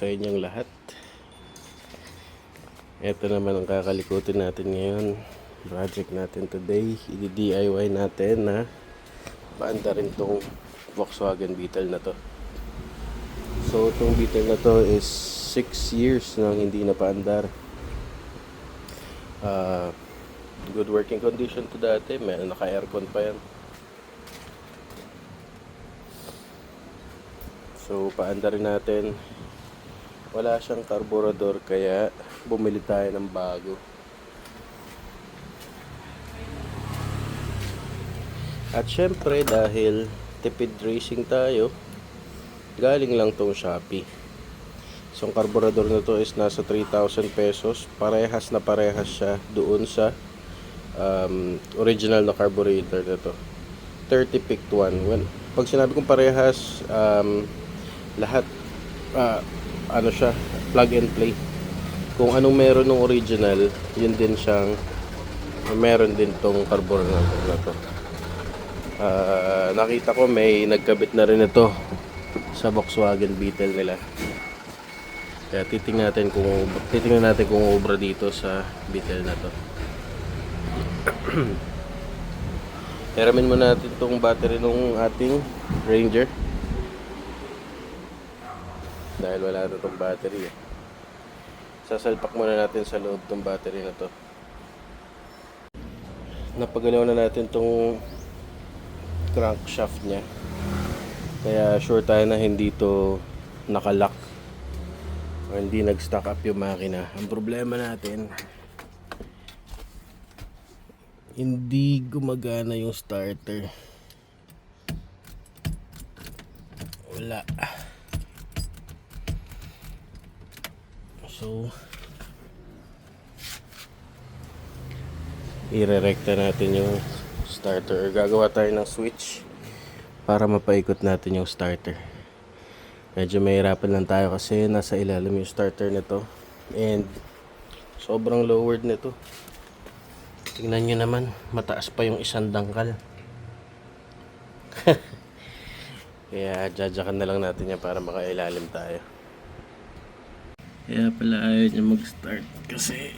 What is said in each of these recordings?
sa inyong lahat. Ito naman ang kakalikutin natin ngayon. Project natin today, i-DIY natin na paanda rin tong Volkswagen Beetle na to. So itong Beetle na to is 6 years nang hindi na paandar. Good working condition to dati, may naka-aircon pa yan. So paanda rin natin. Wala siyang carburetor kaya bumili tayo ng bago. At syempre dahil tipid racing tayo, galing lang tong Shopee. So ang carburetor na to is nasa 3,000 pesos. Parehas na parehas siya doon sa original na carburetor na to. 30 picked one. Well, pag sinabi kong parehas, lahat ano siya, plug and play. Kung anong meron ng original, yun din siyang meron din tong carburetor na to. Nakita ko may nagkabit na rin ito sa Volkswagen Beetle nila. Kaya titingnan natin kung obra dito sa Beetle na to. Hiramin muna natin tong battery ng ating Ranger. Dahil wala na tong battery eh. Sasalpak muna natin sa loob tong battery na to. Napagalaw na natin tong crankshaft nya. Kaya sure tayo na hindi to nakalock o hindi nag-stock up yung makina. Ang problema natin, hindi gumagana yung starter. Wala. So irerekta natin yung starter, or gagawa tayo ng switch para mapaikot natin yung starter. Medyo mahirapan lang tayo kasi nasa ilalim yung starter nito and sobrang lowered nito. Tingnan nyo naman, mataas pa yung isang dangkal. Kaya jajakan na lang natin yan para makailalim tayo. Kaya pala ayaw niya mag-start kasi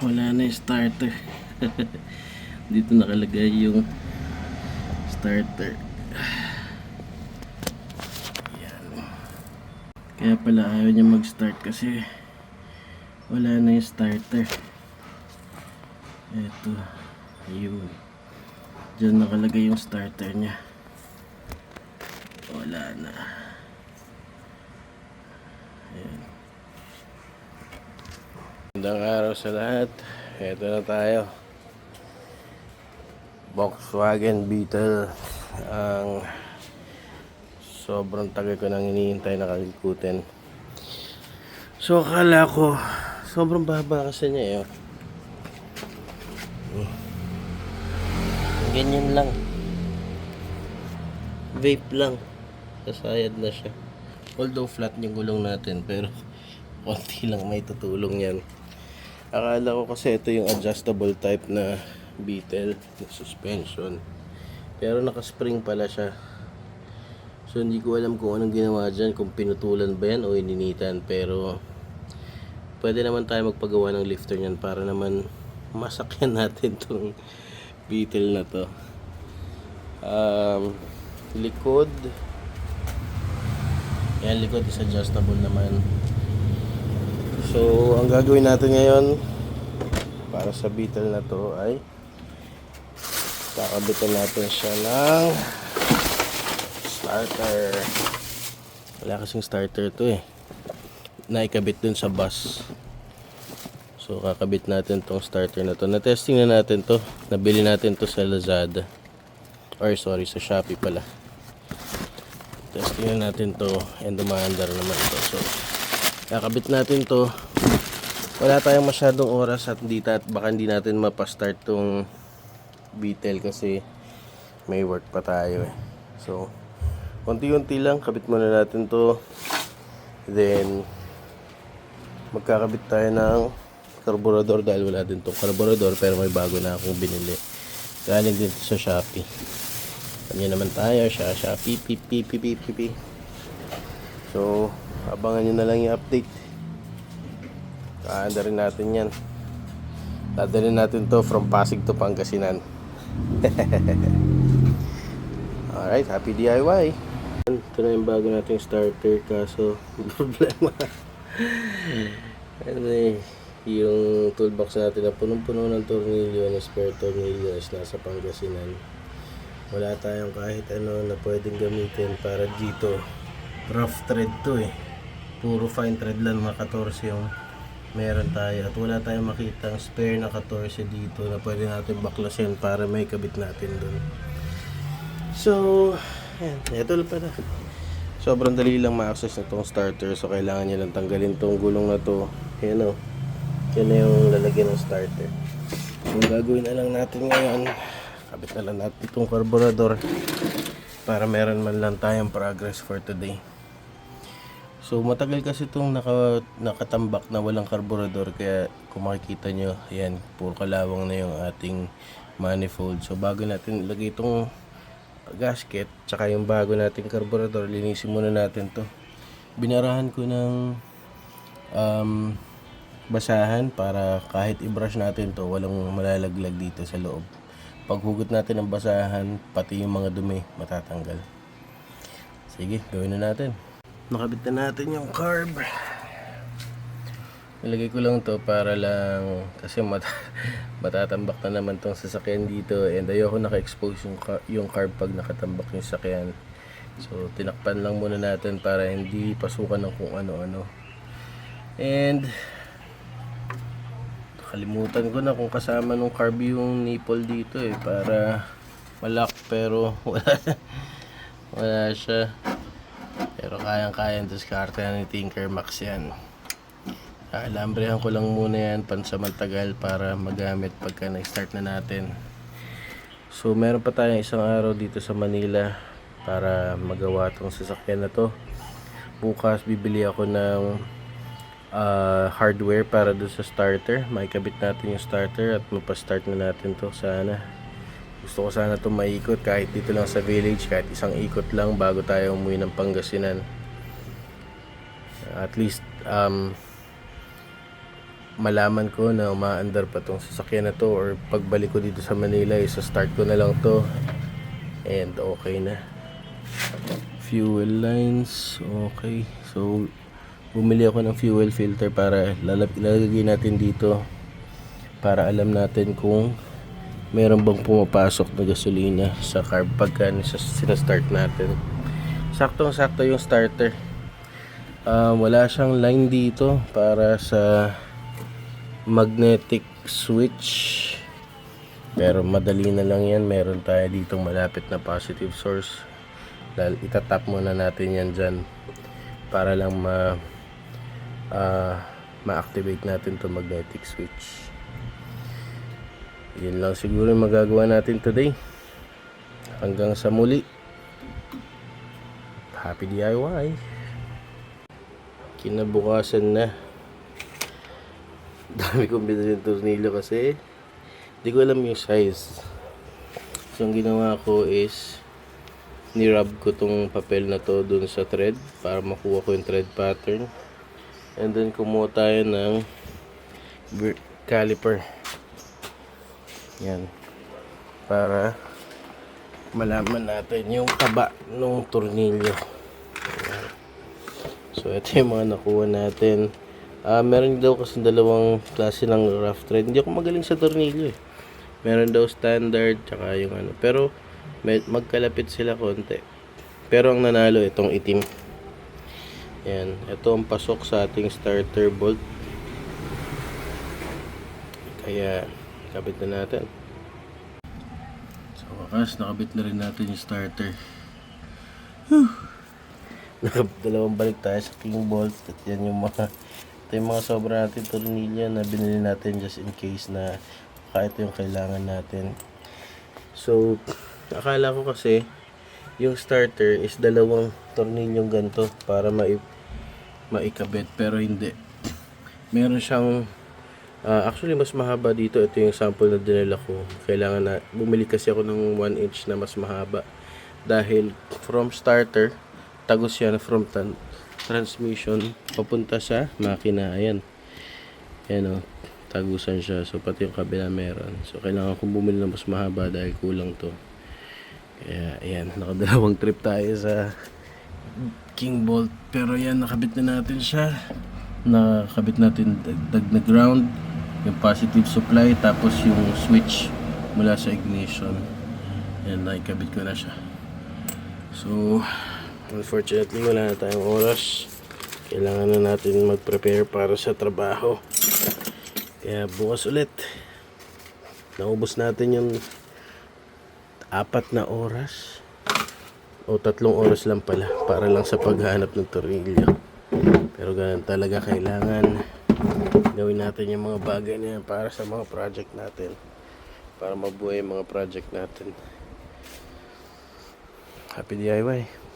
wala na yung starter. Dito nakalagay yung starter. Yan. Kaya pala ayaw niya mag-start kasi wala na yung starter. Ito, yun. Diyan nakalagay yung starter niya. Wala na. Ayan. Magandang araw sa lahat. Ito na tayo. Volkswagen Beetle. Ang sobrang tagal ko nang hinihintay na kalikutin. So akala ko sobrang baba kasi niya eh. Ganyan lang. Vape lang. Sasayad na siya. Although flat yung gulong natin, pero konti lang may tutulong yan. Akala ko kasi ito yung adjustable type na Beetle na suspension, pero naka-spring pala siya. So hindi ko alam kung anong ginawa dyan, kung pinutulan ba yan o ininitan, pero pwede naman tayo magpagawa ng lifter nyan para naman masakyan natin tong Beetle na to. Likod, yan, likod is adjustable naman. So ang gagawin natin ngayon para sa Beetle na to ay kakabitan natin siya ng starter. Wala kasing starter to eh, naikabit dun sa bus. So kakabit natin tong starter na to. Na-testing na natin to, nabili natin to sa Lazada, or sorry, sa Shopee pala. Testing na natin to and umaandar naman to. So kakabit natin to. Wala tayong masyadong oras at baka hindi natin mapastart tong Beetle kasi may work pa tayo eh. So konti-unti lang, kabit muna natin to, then magkakabit tayo ng carburetor dahil wala din tong carburetor, pero may bago na akong binili galing din sa Shopee. Kanya naman tayo, Shopee. So, abangan nyo na lang yung update. Kaanda rin natin yan. Dadalhin natin to from Pasig to Pangasinan. Alright, happy DIY. Ito na yung bago nating starter, kaso problema. Ano yung toolbox natin na punong-puno ng tornilyo, ng spare tornilyo is nasa Pangasinan. Wala tayong kahit ano na pwedeng gamitin para dito. Rough thread to eh. Puro fine thread lang, mga 14 yung meron tayo. At wala tayong makitang spare na 14 dito na pwede natin baklasin para may kabit natin dun. So, ayan, ito lang pala. Sobrang dali lang ma-access na itong starter. So, kailangan nyo lang tanggalin itong gulong na to. Ayan o. Yan na yung lalagyan ng starter. So, gagawin na lang natin ngayon. Kabit na lang natin itong carburetor para meron man lang tayong progress for today. So, matagal kasi itong nakatambak na walang carburetor. Kaya, kung makikita nyo, ayan, puro kalawang na yung ating manifold. So, bago natin ilagay itong gasket, tsaka yung bago nating carburetor, linisin muna natin to. Binarahan ko ng basahan para kahit i-brush natin to, walang malalaglag dito sa loob. Paghugot natin ng basahan, pati yung mga dumi matatanggal. Sige, gawin na natin. Nakabit na natin yung carb. Nilagay ko lang to para lang kasi matatambak na naman tong sasakyan dito, and ayoko naka-expose yung carb pag nakatambak yung sasakyan. So tinakpan lang muna natin para hindi pasukan ng kung ano-ano. And kalimutan ko na kung kasama nung carb yung nipple dito eh, para malak, pero wala siya. Pero kayang-kayang diskarte ni Tinker Max yan. Alambrehan ko lang muna yan pansamantagal para magamit pagka na-start na natin. So meron pa tayong isang araw dito sa Manila para magawa tong sasakyan na to. Bukas bibili ako ng hardware para doon sa starter. Maikabit natin yung starter at mapastart na natin to sana. Gusto ko sana to maikot kahit dito lang sa village, kahit isang ikot lang bago tayo umuwi ng Pangasinan. At least malaman ko na umaandar pa tong sasakyan na to, or pagbalik ko dito sa Manila isa-start ko na lang to and okay na. Fuel lines, okay. So bumili ako ng fuel filter para ilalagay natin dito para alam natin kung meron bang pumapasok na gasolina sa carb pagka sinastart natin. Saktong sakto yung starter. Wala siyang line dito para sa magnetic switch, pero madali na lang yan. Meron tayo dito malapit na positive source. Itatap muna natin yan dyan para lang ma-activate natin to magnetic switch. Yun lang siguro yung magagawa natin today. Hanggang sa muli, happy DIY. Kinabukasan na, dami kong binili ng tornilyo kasi hindi ko alam yung size. So ang ginawa ko is ni-rub ko tong papel na to dun sa thread para makuha ko yung thread pattern, and then kumuha tayo ng caliper yan para malaman natin yung taba ng tornilyo. So ito yung mga nakuha natin. Meron daw kasi dalawang klase ng rough thread. Hindi ako magaling sa tornilyo eh. Meron daw standard tsaka yung ano, pero magkalapit sila konti. Pero ang nanalo itong itim. Yan, ito ang pasok sa ating starter bolt. Kaya kabit na natin. So wakas nakabit na rin natin yung starter. Dalawang balik tayo sa king bolt. At yan yung mga ito yung mga sobra natin tornilyo na binili natin just in case na kahit yung kailangan natin. So akala ko kasi yung starter is dalawang tornilyong ganito para maikabit, pero hindi. Meron siyang actually mas mahaba dito. Ito yung sample na dinala ko. Kailangan na bumili kasi ako ng 1 inch na mas mahaba dahil from starter tagos yan, from transmission papunta sa makina. Ayan. Ayan o. Tagusan siya. So, pati yung kabila meron. So, kailangan kong bumili ng mas mahaba dahil kulang to. Kaya, ayan. Nakadalawang trip tayo sa King Bolt. Pero, ayan. Nakabit na natin siya. Nakabit natin dagdag na ground. Yung positive supply. Tapos, yung switch mula sa ignition. Ayan. Nakikabit ko na siya. So, unfortunately, wala na tayong oras. Kailangan na natin mag-prepare para sa trabaho. Kaya bukas ulit. Naubos natin yung 4 na oras. O 3 oras lang pala. Para lang sa paghanap ng tornilyo. Pero ganun talaga, kailangan gawin natin yung mga bagay na yan para sa mga project natin. Para mabuhay yung mga project natin. Happy DIY!